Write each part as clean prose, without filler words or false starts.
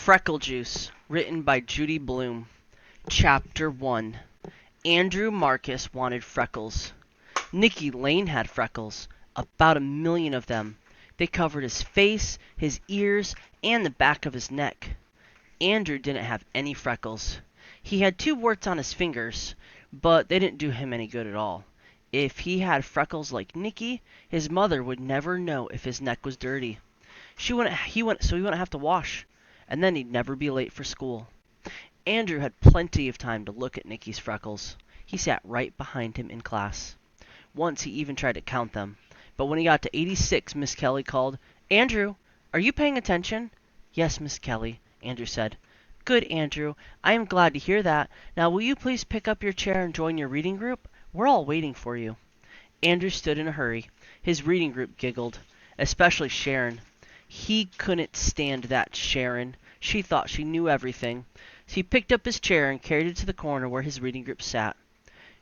Freckle Juice, written by Judy Blume. Chapter 1. Andrew Marcus wanted freckles. Nicky Lane had freckles, about 1,000,000 of them. They covered his face, his ears, and the back of his neck. Andrew didn't have any freckles. He had 2 warts on his fingers, but they didn't do him any good at all. If he had freckles like Nicky, his mother would never know if his neck was dirty. So he wouldn't have to wash, and then he'd never be late for school. Andrew had plenty of time to look at Nicky's freckles. He sat right behind him in class. Once he even tried to count them, but when he got to 86, Miss Kelly called, "Andrew, are you paying attention?" "Yes, Miss Kelly," Andrew said. "Good, Andrew. I am glad to hear that. Now will you please pick up your chair and join your reading group? We're all waiting for you." Andrew stood in a hurry. His reading group giggled, especially Sharon. He couldn't stand that Sharon. She thought she knew everything. So he picked up his chair and carried it to the corner where his reading group sat.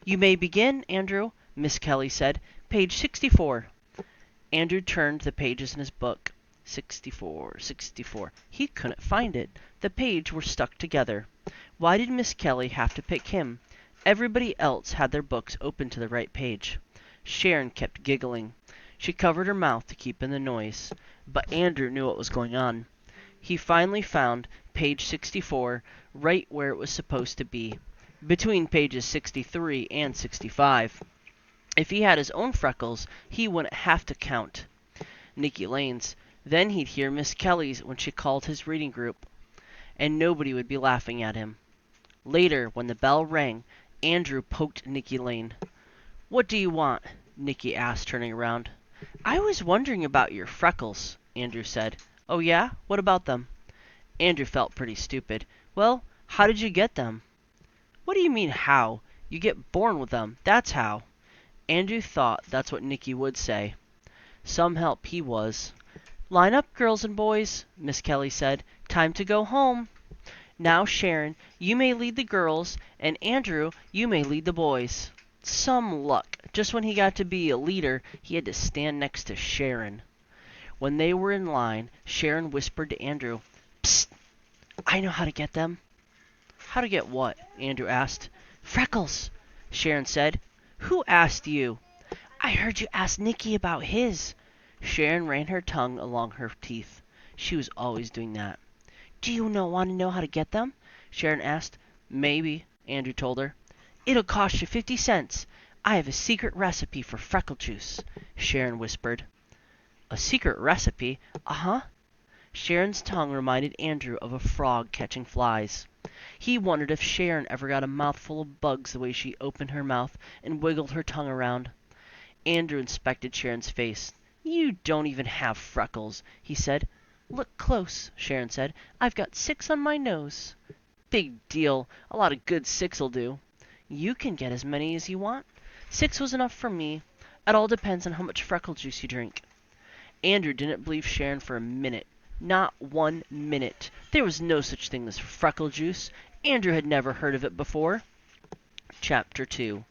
"You may begin, Andrew," Miss Kelly said. "Page 64. Andrew turned the pages in his book. 64. He couldn't find it. The pages were stuck together. Why did Miss Kelly have to pick him? Everybody else had their books open to the right page. Sharon kept giggling. She covered her mouth to keep in the noise, but Andrew knew what was going on. He finally found page 64 right where it was supposed to be, between pages 63 and 65. If he had his own freckles, he wouldn't have to count Nicky Lane's. Then he'd hear Miss Kelly's when she called his reading group, and nobody would be laughing at him. Later, when the bell rang, Andrew poked Nicky Lane. "What do you want?" Nicky asked, turning around. "I was wondering about your freckles," Andrew said. "Oh yeah? What about them?" Andrew felt pretty stupid. "Well, how did you get them?" "What do you mean, how? You get born with them, that's how." Andrew thought that's what Nicky would say. Some help he was. "Line up, girls and boys," Miss Kelly said. "Time to go home. Now, Sharon, you may lead the girls, and Andrew, you may lead the boys." Some luck. Just when he got to be a leader, he had to stand next to Sharon. When they were in line, Sharon whispered to Andrew, "Psst! I know how to get them." "How to get what?" Andrew asked. "Freckles," Sharon said. "Who asked you?" "I heard you ask Nicky about his." Sharon ran her tongue along her teeth. She was always doing that. "Do you want to know how to get them?" Sharon asked. "Maybe," Andrew told her. "It'll cost you 50 cents. I have a secret recipe for freckle juice," Sharon whispered. "A secret recipe?" "Uh-huh." Sharon's tongue reminded Andrew of a frog catching flies. He wondered if Sharon ever got a mouthful of bugs the way she opened her mouth and wiggled her tongue around. Andrew inspected Sharon's face. "You don't even have freckles," he said. "Look close," Sharon said. "I've got 6 on my nose." "Big deal. A lot of good 6'll do." "You can get as many as you want. 6 was enough for me. It all depends on how much freckle juice you drink." Andrew didn't believe Sharon for a minute. Not 1 minute. There was no such thing as freckle juice. Andrew had never heard of it before. Chapter 2.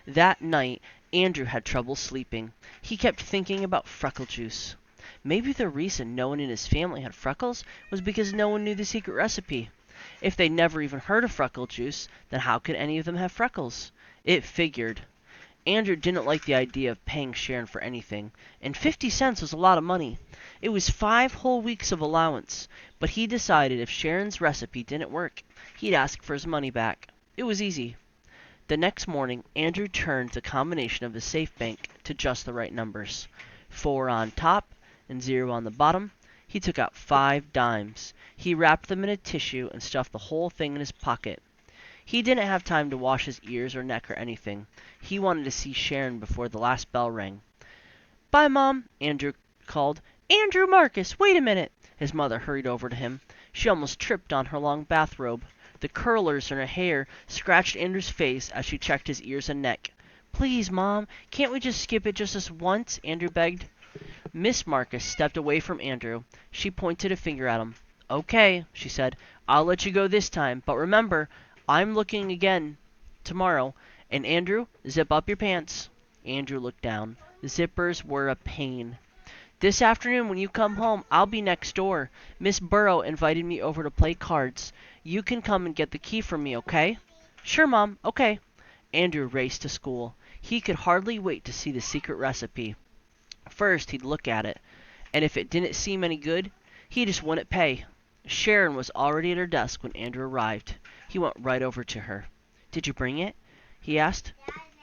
That night, Andrew had trouble sleeping. He kept thinking about freckle juice. Maybe the reason no one in his family had freckles was because no one knew the secret recipe. If they never even heard of freckle juice, then how could any of them have freckles? It figured. Andrew didn't like the idea of paying Sharon for anything, and 50 cents was a lot of money. It was 5 whole weeks of allowance, but he decided if Sharon's recipe didn't work, he'd ask for his money back. It was easy. The next morning, Andrew turned the combination of the safe bank to just the right numbers. 4 on top and 0 on the bottom. He took out 5 dimes. He wrapped them in a tissue and stuffed the whole thing in his pocket. He didn't have time to wash his ears or neck or anything. He wanted to see Sharon before the last bell rang. "Bye, Mom," Andrew called. "Andrew Marcus, wait a minute." His mother hurried over to him. She almost tripped on her long bathrobe. The curlers in her hair scratched Andrew's face as she checked his ears and neck. "Please, Mom, can't we just skip it just this once?" Andrew begged. Miss Marcus stepped away from Andrew. She pointed a finger at him. "Okay," she said. "I'll let you go this time, but remember, I'm looking again tomorrow. And Andrew, zip up your pants." Andrew looked down. Zippers were a pain. This afternoon when you come home, I'll be next door. Miss Burrow invited me over to play cards. You can come and get the key from me, okay? Sure, Mom. Okay. Andrew raced to school. He could hardly wait to see the secret recipe. First, he'd look at it, and if it didn't seem any good, he just wouldn't pay. Sharon was already at her desk when Andrew arrived. He went right over to her. "Did you bring it?" he asked.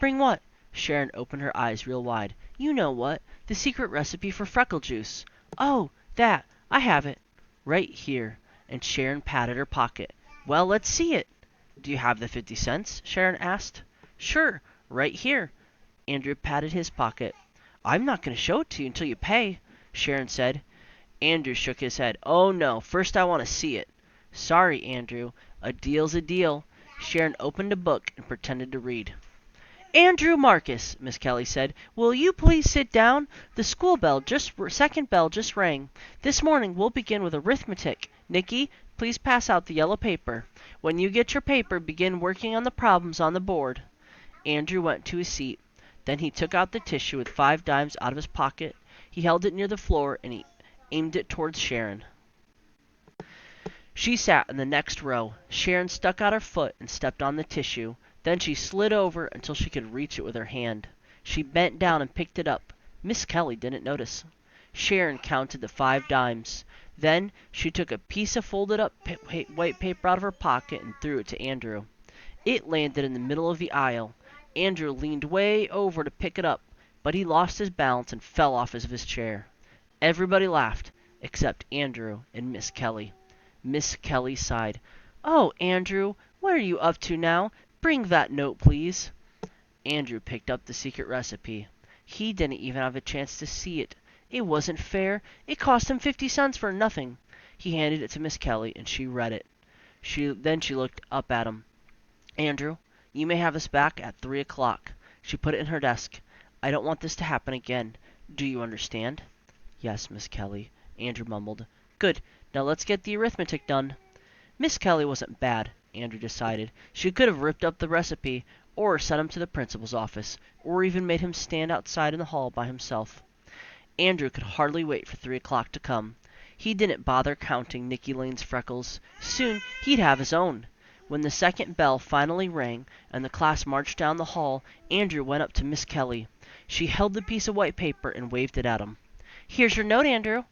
"Bring what?" Sharon opened her eyes real wide. "You know what. The secret recipe for Freckle Juice." "Oh, that. I have it." "Right here." And Sharon patted her pocket. "Well, let's see it." "Do you have the 50 cents?" Sharon asked. "Sure. Right here." Andrew patted his pocket. "I'm not going to show it to you until you pay," Sharon said. Andrew shook his head. "Oh, no. First I want to see it." "Sorry, Andrew. A deal's a deal." Sharon opened a book and pretended to read. "Andrew Marcus," Miss Kelly said, "will you please sit down? The school second bell just rang. This morning we'll begin with arithmetic. Nicky, please pass out the yellow paper. When you get your paper, begin working on the problems on the board." Andrew went to his seat. Then he took out the tissue with 5 dimes out of his pocket. He held it near the floor and he aimed it towards Sharon. She sat in the next row. Sharon stuck out her foot and stepped on the tissue. Then she slid over until she could reach it with her hand. She bent down and picked it up. Miss Kelly didn't notice. Sharon counted the 5 dimes. Then she took a piece of folded up white paper out of her pocket and threw it to Andrew. It landed in the middle of the aisle. Andrew leaned way over to pick it up, but he lost his balance and fell off of his chair. Everybody laughed, except Andrew and Miss Kelly. Miss Kelly sighed. "Oh, Andrew, what are you up to now? Bring that note, please." Andrew picked up the secret recipe. He didn't even have a chance to see it. It wasn't fair. It cost him 50 cents for nothing. He handed it to Miss Kelly, and she read it. Then she looked up at him. "Andrew, you may have this back at 3 o'clock." She put it in her desk. "I don't want this to happen again. Do you understand?" "Yes, Miss Kelly," Andrew mumbled. "Good. Now let's get the arithmetic done." Miss Kelly wasn't bad, Andrew decided. She could have ripped up the recipe, or sent him to the principal's office, or even made him stand outside in the hall by himself. Andrew could hardly wait for 3 o'clock to come. He didn't bother counting Nicky Lane's freckles. Soon he'd have his own. When the second bell finally rang and the class marched down the hall, Andrew went up to Miss Kelly. She held the piece of white paper and waved it at him. "Here's your note, Andrew.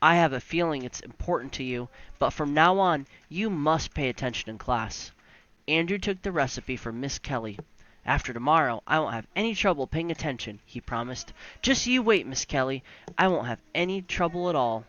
I have a feeling it's important to you, but from now on you must pay attention in class." Andrew took the recipe from Miss Kelly. "After tomorrow I won't have any trouble paying attention," he promised. "Just you wait, Miss Kelly. I won't have any trouble at all."